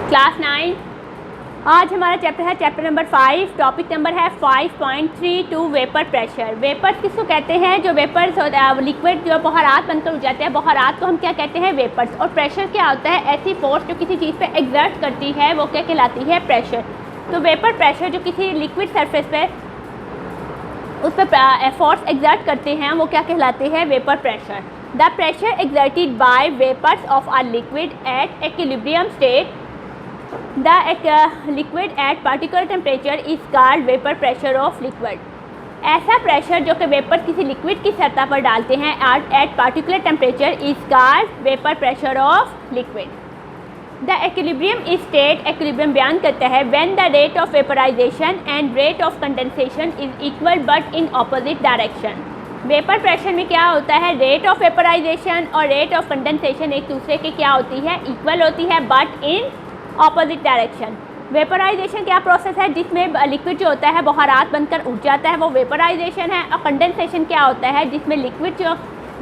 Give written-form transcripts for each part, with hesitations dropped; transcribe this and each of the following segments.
Class 9। आज हमारा chapter है चैप्टर नंबर 5। टॉपिक नंबर है 5.32 वेपर प्रेशर। वेपर्स किसको कहते हैं? जो वेपर्स होता है लिक्विड जो बहरात बनकर उड़ जाते हैं, बहरात को हम क्या कहते हैं? वेपर्स। और प्रेशर क्या होता है? ऐसी फोर्स जो किसी चीज़ पे एग्जर्ट करती है वो क्या कहलाती है? प्रेशर। तो वेपर प्रेशर जो किसी लिक्विड सरफेस पे उस पर फोर्स एग्जर्ट करते हैं वो क्या कहलाते हैं? Vapour pressure. The pressure exerted by vapours of a liquid at equilibrium state the liquid at particular temperature is called vapor pressure of liquid। ऐसा प्रेशर जो कि वेपर किसी लिक्विड की सतह पर डालते हैं at particular temperature is called vapour pressure of liquid. The equilibrium state equilibrium बयान करता है when the rate of vaporisation and rate of condensation is equal but in opposite direction. Vapour pressure में क्या होता है? रेट ऑफ वेपराइजेशन और rate of condensation एक दूसरे के क्या होती है? इक्वल होती है but in opposite direction. Vaporisation क्या प्रोसेस है? जिसमें लिक्विड जो होता है बहरात बनकर उड़ जाता है वो वेपराइजेशन है। और कंडेंसेशन क्या होता है? जिसमें लिक्विड जो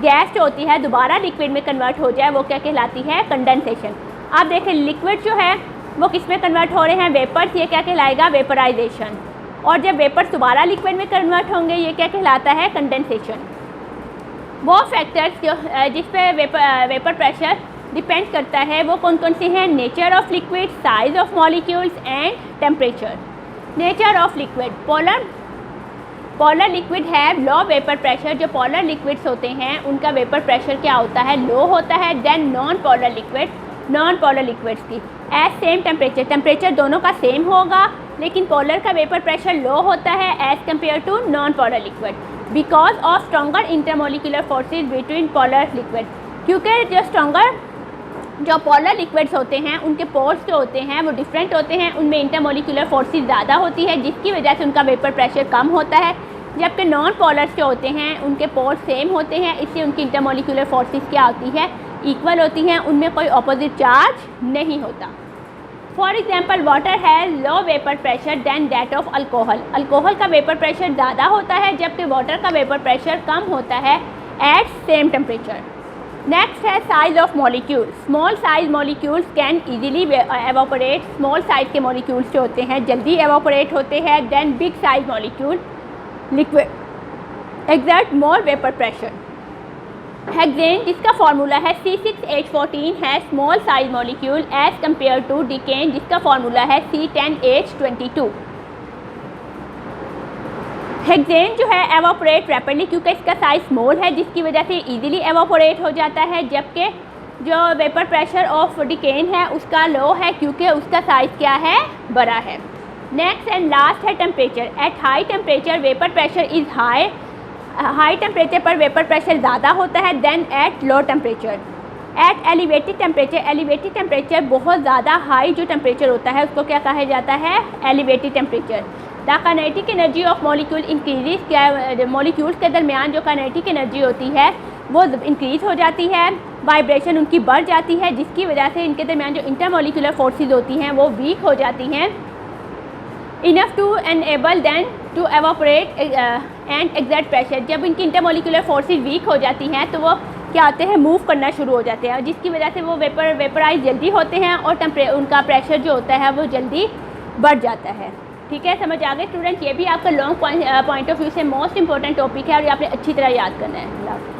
गैस जो होती है दोबारा लिक्विड में कन्वर्ट हो जाए वो क्या कहलाती है? कंडेंसेशन। आप देखें लिक्विड जो है वो किस में कन्वर्ट हो रहे हैं? वेपर्स। ये क्या कहलाएगा? वेपराइजेशन। और जब वेपर्स दोबारा लिक्विड में कन्वर्ट होंगे ये क्या कहलाता है? कंडेंसेशन। वो फैक्टर्स जो जिस पे वेपर प्रेशर डिपेंड करता है वो कौन कौन से हैं? Nature of liquid, size of molecules and temperature. Nature of liquid, polar liquid है लो वेपर प्रेशर। जो पोलर लिक्विड्स होते हैं उनका वेपर प्रेशर क्या होता है? लो होता है। देन नॉन पोलर लिक्विड्स की एज सेम टेम्परेचर दोनों का सेम होगा लेकिन पोलर का वेपर प्रेशर लो होता है as compare to non polar liquid because of stronger intermolecular forces between polar liquid. क्योंकि जो पोलर लिक्विड्स होते हैं उनके पोर्स जो होते हैं वो डिफरेंट होते हैं, उनमें इंटरमोलिकुलर फोर्सेस ज़्यादा होती है जिसकी वजह से उनका वेपर प्रेशर कम होता है। जबकि नॉन पोलर्स जो होते हैं उनके पोर्स सेम होते हैं इसलिए उनकी इंटरमोलिकुलर फोर्सेस क्या होती है? इक्वल होती हैं, उनमें कोई अपोजिट चार्ज नहीं होता। For example water has low vapour pressure than that of alcohol. Alcohol का वेपर प्रेशर ज़्यादा होता है जबकि वाटर का वेपर प्रेशर कम होता है एट सेम टेम्परेचर। नेक्स्ट है size of molecule. Small size molecules can easily evaporate. Small size के मॉलिक्यूल्स जो होते हैं जल्दी एवापोरेट होते हैं। Then big size molecule liquid exert more vapour pressure. Hexane जिसका फार्मूला है C6H14 है small size molecule as compare to decane जिसका फार्मूला है C10H22। हेक्सेन जो है एवापोरेट रैपिडली क्योंकि इसका साइज स्मॉल है जिसकी वजह से इजीली एवापोरेट हो जाता है। जबकि जो वेपर प्रेशर ऑफ डिकेन है उसका लो है क्योंकि उसका साइज क्या है? बड़ा है। नेक्स्ट एंड लास्ट है temperature. At high temperature vapour pressure is high temperature पर वेपर प्रेशर ज़्यादा होता है then at low temperature. At elevated temperature बहुत ज़्यादा हाई जो टेम्परेचर होता है उसको क्या कहा जाता है? Elevated temperature. The kinetic energy of molecule increase. क्या मॉलिक्यूल्स के दरमियान जो काइनेटिक एनर्जी होती है वो इंक्रीज़ हो जाती है, वाइब्रेशन उनकी बढ़ जाती है जिसकी वजह से इनके दरमियान जो इंटरमोलिकुलर फोर्सेज होती हैं वो वीक हो जाती हैं enough to enable then to evaporate and exert pressure. जब इनकी इंटरमोलिकुलर फोर्सेज वीक हो जाती हैं तो वो क्या होते हैं? मूव करना शुरू हो जाते हैं जिसकी वजह से वो वेपराइज जल्दी होते हैं और उनका प्रेशर जो होता है वो जल्दी बढ़ जाता है। ठीक है, समझ आ गए स्टूडेंट? ये भी आपका लॉन्ग पॉइंट ऑफ व्यू से मोस्ट इंपॉर्टेंट टॉपिक है और ये आपने अच्छी तरह याद करना है।